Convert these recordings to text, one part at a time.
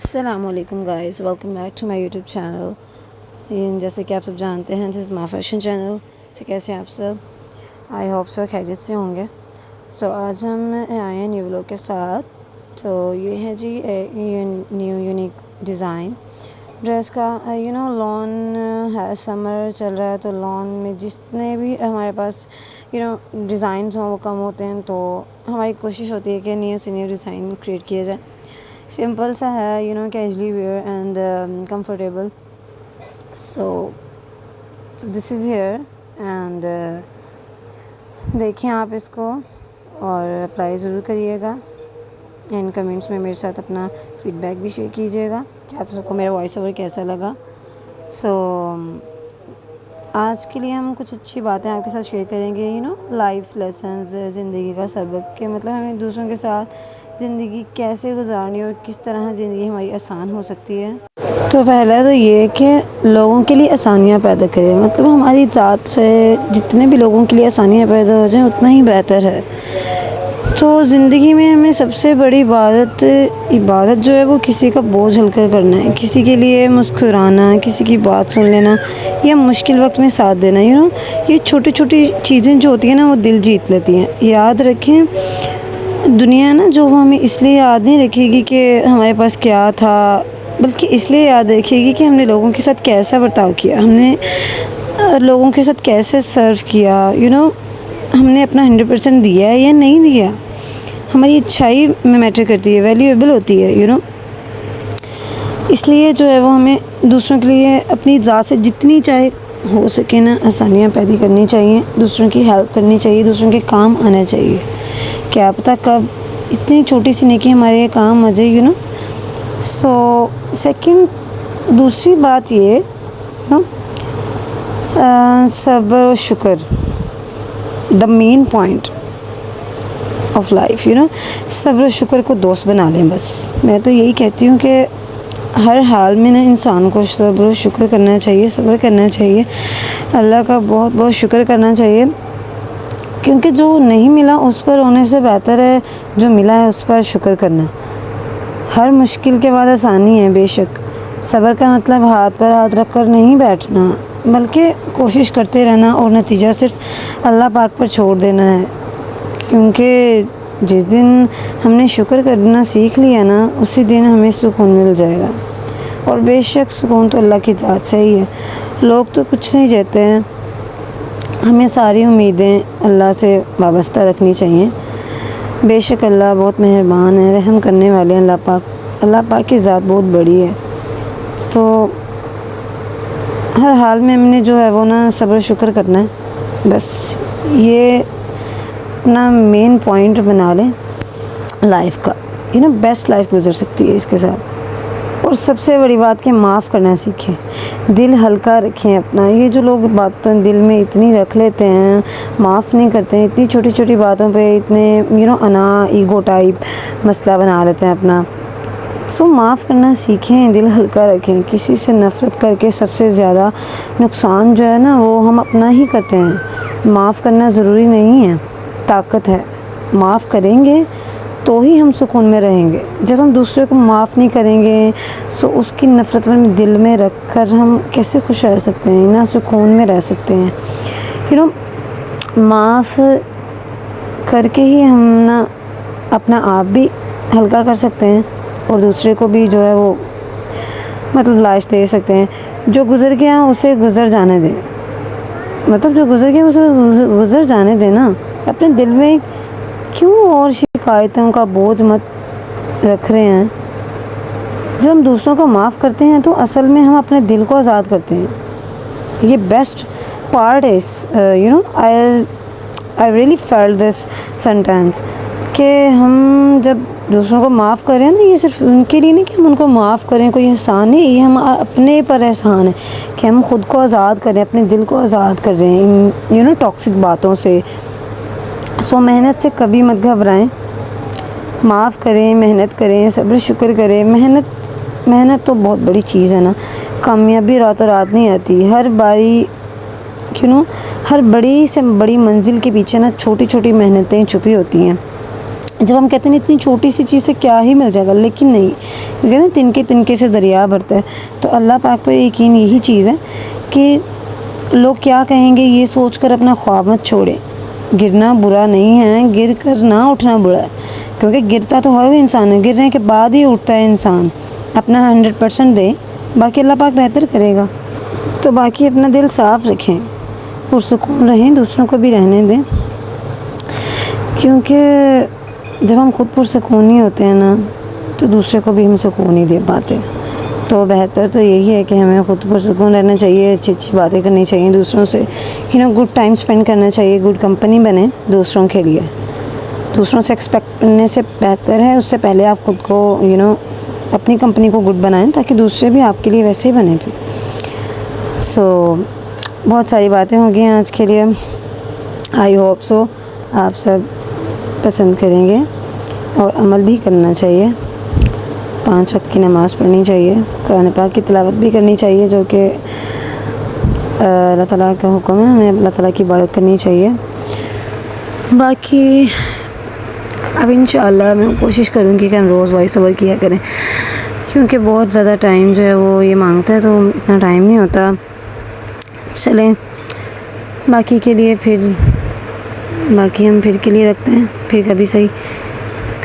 السلام علیکم guys, welcome back to my YouTube channel. جیسے کہ آپ سب جانتے ہیں، دس از مائی فیشن چینل۔ تو کیسے ہیں آپ سب؟ آئی ہوپ سو خیریت سے ہوں گے۔ آج ہم آئے ہیں نیو لوک کے ساتھ۔ تو یہ ہے جی نیو یونیک ڈیزائن ڈریس کا۔ لان ہے، سمر چل رہا ہے، تو لان میں جتنے بھی ہمارے پاس ڈیزائنس ہوں وہ کم ہوتے ہیں، تو ہماری کوشش ہوتی ہے کہ نیو سے نیو ڈیزائن کریٹ کیا جائے۔ سمپل سا ہے، casually where and comfortable. So this is here and دیکھیں آپ اس کو اور اپلائی ضرور کریے گا، اینڈ کمنٹس میں میرے ساتھ اپنا فیڈ بیک بھی شیئر کیجیے گا کہ آپ سب کو میرا وائس اوور کیسا لگا۔ آج کے لیے ہم کچھ اچھی باتیں آپ کے ساتھ شیئر کریں گے، لائف لیسنز، زندگی کا سبق، کہ مطلب ہمیں دوسروں کے ساتھ زندگی کیسے گزارنی اور کس طرح زندگی ہماری آسان ہو سکتی ہے۔ تو پہلا تو یہ کہ لوگوں کے لیے آسانیاں پیدا کریں، مطلب ہماری ذات سے جتنے بھی لوگوں کے لیے آسانیاں پیدا ہو جائیں اتنا ہی بہتر ہے۔ تو زندگی میں ہمیں سب سے بڑی عبادت جو ہے وہ کسی کا بوجھ ہلکا کرنا ہے، کسی کے لیے مسکرانا، کسی کی بات سن لینا یا مشکل وقت میں ساتھ دینا۔ یہ چھوٹی چھوٹی چیزیں جو ہوتی ہیں نا، وہ دل جیت لیتی ہیں۔ یاد رکھیں، دنیا نا جو ہمیں اس لیے یاد نہیں رکھے گی کہ ہمارے پاس کیا تھا، بلکہ اس لیے یاد رکھے گی کہ ہم نے لوگوں کے ساتھ کیسا برتاؤ کیا، ہم نے لوگوں کے ساتھ کیسے سرو کیا، ہم نے اپنا 100% دیا ہے یا نہیں دیا۔ ہماری اچھائی میں میٹر کرتی ہے، ویلیویبل ہوتی ہے۔ اس لیے جو ہے وہ ہمیں دوسروں کے لیے اپنی ذات سے جتنی چاہے ہو سکے نا آسانیاں پیدا کرنی چاہیے، دوسروں کی ہیلپ کرنی چاہیے، دوسروں کے کام آنا چاہیے۔ کیا پتہ کب اتنی چھوٹی سی نیکی ہمارے کام آ جائے۔ سیکنڈ، دوسری بات یہ صبر و شکر، دا مین پوائنٹ آف لائف۔ صبر و شکر کو دوست بنا لیں۔ بس میں تو یہی کہتی ہوں کہ ہر حال میں نا انسان کو صبر و شکر کرنا چاہیے، صبر کرنا چاہیے، اللہ کا بہت بہت شکر کرنا چاہیے، کیونکہ جو نہیں ملا اس پر ہونے سے بہتر ہے جو ملا ہے اس پر شکر کرنا۔ ہر مشکل کے بعد آسانی ہے، بے شک۔ صبر کا مطلب ہاتھ پر ہاتھ رکھ کر نہیں بیٹھنا، بلکہ کوشش کرتے رہنا اور نتیجہ صرف اللہ پاک پر چھوڑ دینا ہے، کیونکہ جس دن ہم نے شکر کرنا سیکھ لیا نا، اسی دن ہمیں سکون مل جائے گا۔ اور بے شک سکون تو اللہ کی ذات سے ہی ہے۔ لوگ تو کچھ نہیں کہتے ہیں، ہمیں ساری امیدیں اللہ سے وابستہ رکھنی چاہیے۔ بے شک اللہ بہت مہربان ہے، رحم کرنے والے ہیں۔ اللہ پاک کی ذات بہت بڑی ہے۔ تو ہر حال میں ہم نے جو ہے وہ نا صبر شکر کرنا ہے، بس یہ اپنا مین پوائنٹ بنا لیں لائف کا۔ بیسٹ لائف گزر سکتی ہے اس کے ساتھ۔ اور سب سے بڑی بات کہ معاف کرنا سیکھیں، دل ہلکا رکھیں اپنا۔ یہ جو لوگ باتیں دل میں اتنی رکھ لیتے ہیں، معاف نہیں کرتے ہیں، اتنی چھوٹی چھوٹی باتوں پہ اتنے انا ایگو ٹائپ مسئلہ بنا لیتے ہیں اپنا۔ معاف کرنا سیکھیں، دل ہلکا رکھیں۔ کسی سے نفرت کر کے سب سے زیادہ نقصان جو ہے نا وہ ہم اپنا ہی کرتے ہیں۔ معاف کرنا ضروری نہیں ہے، طاقت ہے۔ معاف کریں گے تو ہی ہم سکون میں رہیں گے۔ جب ہم دوسرے کو معاف نہیں کریں گے اس کی نفرت میں دل میں رکھ کر ہم کیسے خوش رہ سکتے ہیں، نہ سکون میں رہ سکتے ہیں۔ معاف کر کے ہی ہم نا اپنا آپ بھی ہلکا کر سکتے ہیں اور دوسرے کو بھی جو ہے وہ مطلب لائف دے سکتے ہیں۔ جو گزر گیا اسے گزر جانے دیں، مطلب جو گزر گیا اسے گزر جانے دیں نا۔ اپنے دل میں کیوں اور شکایتوں کا بوجھ مت رکھ رہے ہیں۔ جب ہم دوسروں کو معاف کرتے ہیں تو اصل میں ہم اپنے دل کو آزاد کرتے ہیں۔ یہ بیسٹ پارٹ ہے، I really felt this sentence کہ ہم جب دوسروں کو معاف کریں نا، یہ صرف ان کے لیے نہیں کہ ہم ان کو معاف کریں، کوئی احسان نہیں، یہ ہم اپنے پر احسان ہے کہ ہم خود کو آزاد کریں، اپنے دل کو آزاد کر رہے ہیں ان ٹاکسک باتوں سے۔ محنت سے کبھی مت گھبرائیں، معاف کریں، محنت کریں، صبر شکر کریں۔ محنت تو بہت بڑی چیز ہے نا، کامیابی راتوں رات نہیں آتی۔ ہر بڑی سے بڑی منزل کے پیچھے نا چھوٹی چھوٹی محنتیں چھپی ہوتی ہیں۔ جب ہم کہتے ہیں اتنی چھوٹی سی چیز سے کیا ہی مل جائے گا، لیکن نہیں، کیونکہ نا تنکے تنکے سے دریا بھرتا ہے. تو اللہ پاک پر یقین یہی چیز ہے کہ لوگ کیا کہیں گے یہ سوچ کر اپنا خواب مت چھوڑیں. گرنا برا نہیں ہے، گر کر نہ اٹھنا برا ہے، کیونکہ گرتا تو ہر انسان ہے، گرنے کے بعد ہی اٹھتا ہے انسان. اپنا 100% دے، باقی اللہ پاک بہتر کرے گا. تو باقی اپنا دل صاف رکھیں، پرسکون رہیں، دوسروں کو بھی رہنے دیں، کیونکہ جب ہم خود پرسکون نہیں ہوتے ہیں نا تو دوسرے کو بھی ہم سکون نہیں دے پاتے. تو بہتر تو یہی ہے کہ ہمیں خود پرسکون رہنا چاہیے، اچھی اچھی باتیں کرنی چاہیے دوسروں سے، گڈ ٹائم اسپینڈ کرنا چاہیے، گڈ کمپنی بنیں دوسروں کے لیے. دوسروں سے ایکسپیکٹ کرنے سے بہتر ہے اس سے پہلے آپ خود کو اپنی کمپنی کو گڈ بنائیں، تاکہ دوسرے بھی آپ کے لیے ویسے ہی بنیں. سو بہت ساری باتیں ہو گئی ہیں آج کے لیے. آئی ہوپ سو آپ سب پسند کریں گے اور عمل بھی کرنا چاہیے. 5 وقت کی نماز پڑھنی چاہیے، قرآن پاک کی تلاوت بھی کرنی چاہیے، جو کہ اللہ تعالیٰ کا حکم ہے، ہمیں اللہ تعالیٰ کی عبادت کرنی چاہیے. باقی اب انشاءاللہ میں کوشش کروں گی کہ ہم روز وائس اوور کیا کریں، کیونکہ بہت زیادہ ٹائم جو ہے وہ یہ مانگتا ہے، تو اتنا ٹائم نہیں ہوتا. چلیں باقی کے لیے باقی ہم پھر کے لیے رکھتے ہیں، پھر کبھی صحیح.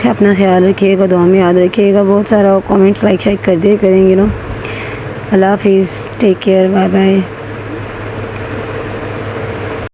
اپنا خیال رکھیے گا، دعا میں یاد رکھیے گا. بہت سارا کامنٹس لائک شائک کر دیا کریں گے. اللہ حافظ، ٹیک کیئر، بائے بائے.